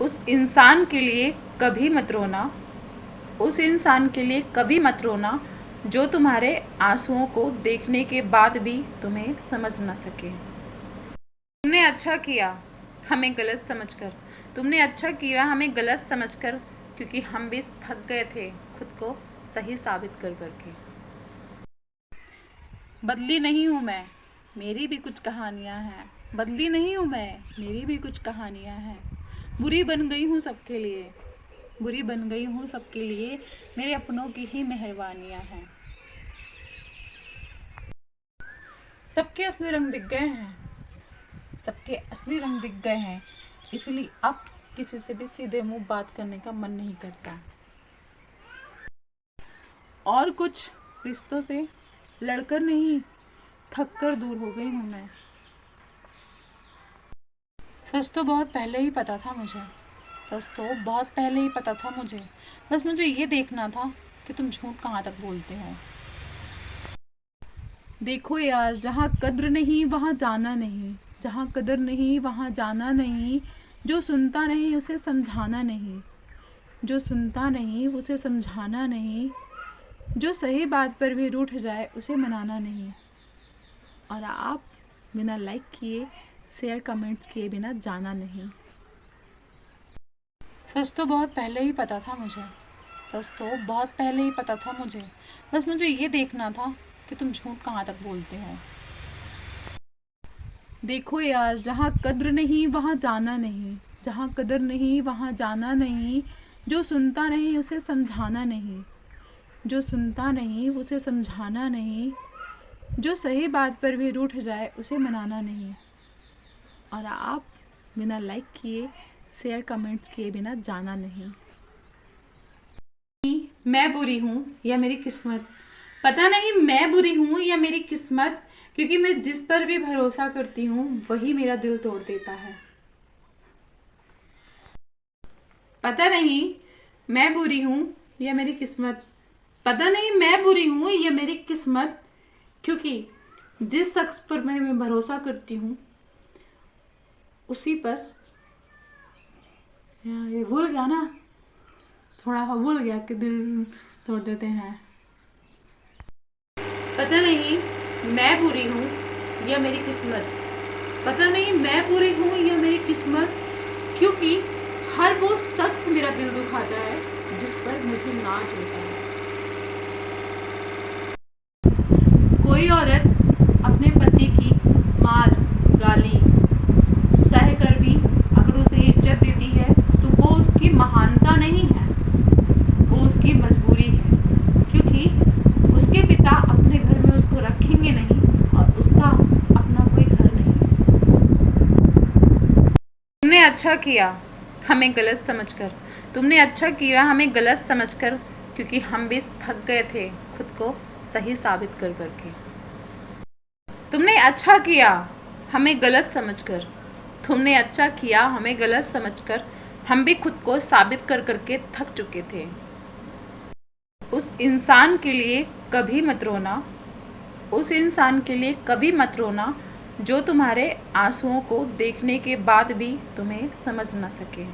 उस इंसान के लिए कभी मत रोना, उस इंसान के लिए कभी मत रोना जो तुम्हारे आंसुओं को देखने के बाद भी तुम्हें समझ ना सके। तुमने अच्छा किया हमें गलत समझकर, तुमने अच्छा किया हमें गलत समझकर, क्योंकि हम भी थक गए थे खुद को सही साबित कर करके। बदली नहीं हूँ मैं, मेरी भी कुछ कहानियाँ हैं। बदली नहीं हूँ मैं, मेरी भी कुछ कहानियाँ हैं। बुरी बन गई हूँ सबके लिए, बुरी बन गई हूँ सबके लिए, मेरे अपनों की ही मेहरबानियाँ हैं। सबके असली रंग दिख गए हैं, सबके असली रंग दिख गए हैं, इसलिए अब किसी से भी सीधे मुंह बात करने का मन नहीं करता। और कुछ रिश्तों से लड़कर नहीं, थक कर दूर हो गई हूँ मैं। सच तो बहुत पहले ही पता था मुझे, सच तो बहुत पहले ही पता था मुझे, बस मुझे ये देखना था कि तुम झूठ कहाँ तक बोलते हो। देखो यार, जहाँ कद्र नहीं वहाँ जाना नहीं, जहाँ कदर नहीं वहाँ जाना नहीं, जो सुनता नहीं उसे समझाना नहीं, जो सुनता नहीं उसे समझाना नहीं, जो सही बात पर भी रूठ जाए उसे मनाना नहीं। और आप बिना लाइक किए, शेयर कमेंट्स किए बिना जाना नहीं। सच तो बहुत पहले ही पता था मुझे, सच तो बहुत पहले ही पता था मुझे, बस मुझे ये देखना था कि तुम झूठ कहाँ तक बोलते हो। देखो यार, जहाँ कद्र नहीं वहाँ जाना नहीं, जहाँ कदर नहीं वहाँ जाना नहीं, जो सुनता नहीं उसे समझाना नहीं, जो सुनता नहीं उसे समझाना नहीं, जो सही बात पर भी रूठ जाए उसे मनाना नहीं। और आप बिना लाइक किए, शेयर कमेंट्स किए बिना जाना नहीं। मैं बुरी हूँ या मेरी किस्मत, पता नहीं मैं बुरी हूँ या मेरी किस्मत, क्योंकि मैं जिस पर भी भरोसा करती हूँ वही मेरा दिल तोड़ देता है। पता नहीं मैं बुरी हूँ या मेरी किस्मत, पता नहीं मैं बुरी हूँ या मेरी किस्मत, क्योंकि जिस शख्स पर मैं भरोसा करती हूँ उसी पर, ये भूल गया ना, थोड़ा सा भूल गया कि दिल तोड़ देते हैं। पता नहीं मैं बुरी हूँ या मेरी किस्मत, पता नहीं मैं बुरी हूँ या मेरी किस्मत, क्योंकि हर वो शख्स मेरा दिल दुखाता है जिस पर मुझे नाज होता है। कोई औरत अपने पति की मार गाली सह कर भी अगर उसे इज्जत देती है तो वो उसकी महानता नहीं है, वो उसकी मजबूरी है, क्योंकि उसके पिता अपने घर में उसको रखेंगे नहीं और उसका अपना कोई घर नहीं। तुमने अच्छा किया हमें गलत समझकर, तुमने अच्छा किया हमें गलत समझकर, क्योंकि हम भी थक गए थे खुद को सही साबित कर करके। तुमने अच्छा किया हमें गलत समझकर, तुमने अच्छा किया हमें गलत समझकर, हम भी खुद को साबित कर करके थक चुके थे। उस इंसान के लिए कभी मत रोना, उस इंसान के लिए कभी मत रोना जो तुम्हारे आंसुओं को देखने के बाद भी तुम्हें समझ ना सके।